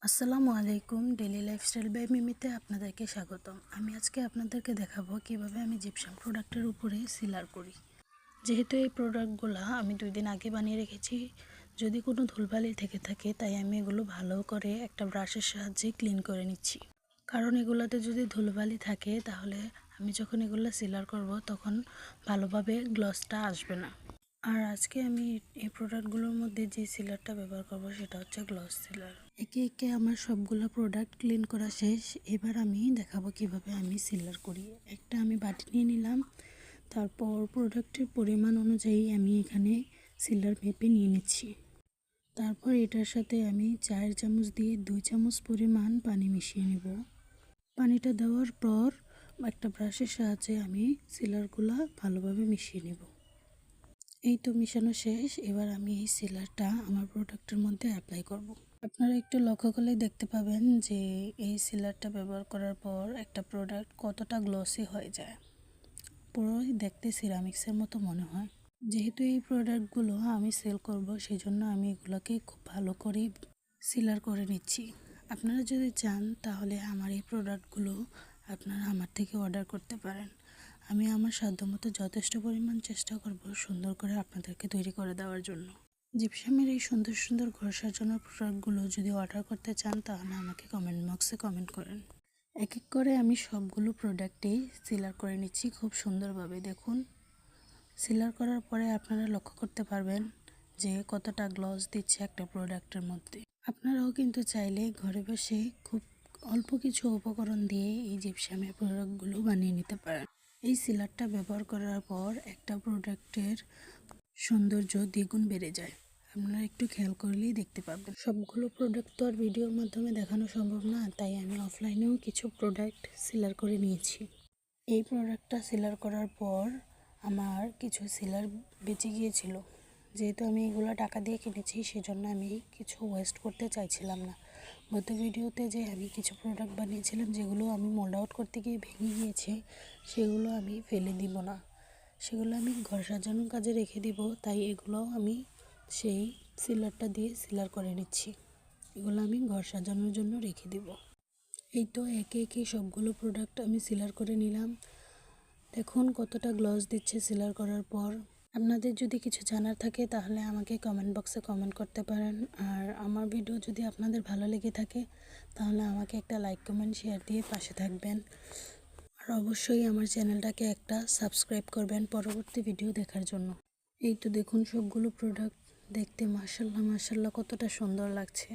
আসসালামু আলাইকুম, daily lifestyle by মিমিতে আপনাদেরকে স্বাগতম। আমি আজকে আপনাদেরকে দেখাবো কিভাবে আমি জিপসাম প্রোডাক্টের উপরে সিলার করি। যেহেতু এই প্রোডাক্টগুলো আমি 2 দিন আগে বানিয়ে রেখেছি, যদি কোনো ধুলবালি থেকে থাকে তাই আমি এগুলো ভালো করে একটা ব্রাশের সাহায্যে ক্লিন করে নিচ্ছি। কারণ এগুলোতে যদি ধুলবালি থাকে তাহলে আমি যখন এগুলো সিলার করব তখন ভালোভাবে গ্লসটা আসবে না। আর আজকে আমি এই প্রোডাক্টগুলোর মধ্যে যে সিলারটা ব্যবহার করব সেটা হচ্ছে গ্লস সিলার। একে একে আমার সবগুলো প্রোডাক্ট ক্লিন করা শেষ। এবার আমি দেখাবো কিভাবে আমি সিলার করি। একটা আমি বাটি নিয়ে নিলাম, তারপর প্রোডাক্টের পরিমাণ অনুযায়ী আমি এখানে সিলার মেপে নিয়ে নিচ্ছি। তারপর এটার সাথে আমি 4 চামচ দিয়ে 2 চামচ পরিমাণ পানি মিশিয়ে নেব। পানিটা দেওয়ার পর একটা ব্রাশের সাহায্যে আমি সিলারগুলো ভালোভাবে মিশিয়ে নেব। এই তো মিশানো শেষ। এবার আমি এই সিলারটা আমার প্রোডাক্টের মধ্যে অ্যাপ্লাই করব। আপনারা একটু লক্ষ্য করলেই দেখতে পাবেন যে এই সিলারটা ব্যবহার করার পর একটা প্রোডাক্ট কতটা গ্লসি হয়ে যায়, পুরোই দেখতে সিরামিক্সের মতো মনে হয়। যেহেতু এই প্রোডাক্টগুলো আমি সেল করব, সেই জন্য আমি এগুলোকে খুব ভালো করে সিলার করে নিচ্ছি। আপনারা যদি চান তাহলে আমার এই প্রোডাক্টগুলো আপনারা আমার থেকে অর্ডার করতে পারেন। আমি আমার সাধ্যমতো যথেষ্ট পরিমাণ চেষ্টা করব সুন্দর করে আপনাদেরকে তৈরি করে দেওয়ার জন্য। জিপসামের এই সুন্দর সুন্দর ঘর সাজানোর প্রোডাক্টগুলো যদি অর্ডার করতে চান তাহলে আমাকে কমেন্ট বক্সে কমেন্ট করেন। এক এক করে আমি সবগুলো প্রোডাক্টেই সিলার করে নিচ্ছি খুব সুন্দরভাবে। দেখুন, সিলার করার পরে আপনারা লক্ষ্য করতে পারবেন যে কতটা গ্লস দিচ্ছে একটা প্রোডাক্টের মধ্যে। আপনারাও কিন্তু চাইলে ঘরে বসে খুব অল্প কিছু উপকরণ দিয়ে এই জিপসামের প্রোডাক্টগুলো বানিয়ে নিতে পারেন। এই সিলারটা ব্যবহার করার পর একটা প্রোডাক্টের সৌন্দর্য দ্বিগুণ বেড়ে যায়। আপনারা একটু খেয়াল করলেই দেখতে পাবেন। সবগুলো প্রোডাক্ট তো আর ভিডিওর মাধ্যমে দেখানো সম্ভব না, তাই আমি অফলাইনেও কিছু প্রোডাক্ট সিলার করে নিয়েছি। এই প্রোডাক্টটা সিলার করার পর আমার কিছু সিলার বেঁচে গিয়েছিল। যেহেতু আমি এগুলো টাকা দিয়ে কিনেছি, সেজন্য আমি কিছু ওয়েস্ট করতে চাইছিলাম না। গত ভিডিওতে যে আমি কিছু প্রোডাক্ট বানিয়েছিলাম যেগুলো আমি মোল্ড আউট করতে গিয়ে ভেঙে গিয়েছে, সেগুলো আমি ফেলে দিব না, সেগুলো আমি ঘর সাজানোর কাজে রেখে দিব। তাই এগুলো আমি সেই সিলারটা দিয়ে সিলার করে নিচ্ছি। এগুলো আমি ঘর সাজানোর জন্য রেখে দিব। এই তো একে একে সবগুলো প্রোডাক্ট আমি সিলার করে নিলাম। দেখুন কতটা গ্লস দিচ্ছে সিলার করার পর। আপনাদের যদি কিছু জানার থাকে তাহলে আমাকে কমেন্ট বক্সে কমেন্ট করতে পারেন। আর আমার ভিডিও যদি আপনাদের ভালো লেগে থাকে তাহলে আমাকে একটা লাইক, কমেন্ট, শেয়ার দিয়ে পাশে থাকবেন। আর অবশ্যই আমার চ্যানেলটাকে একটা সাবস্ক্রাইব করবেন পরবর্তী ভিডিও দেখার জন্য। এই তো দেখুন সবগুলো প্রোডাক্ট দেখতে মাশাআল্লাহ মাশাআল্লাহ কতটা সুন্দর লাগছে।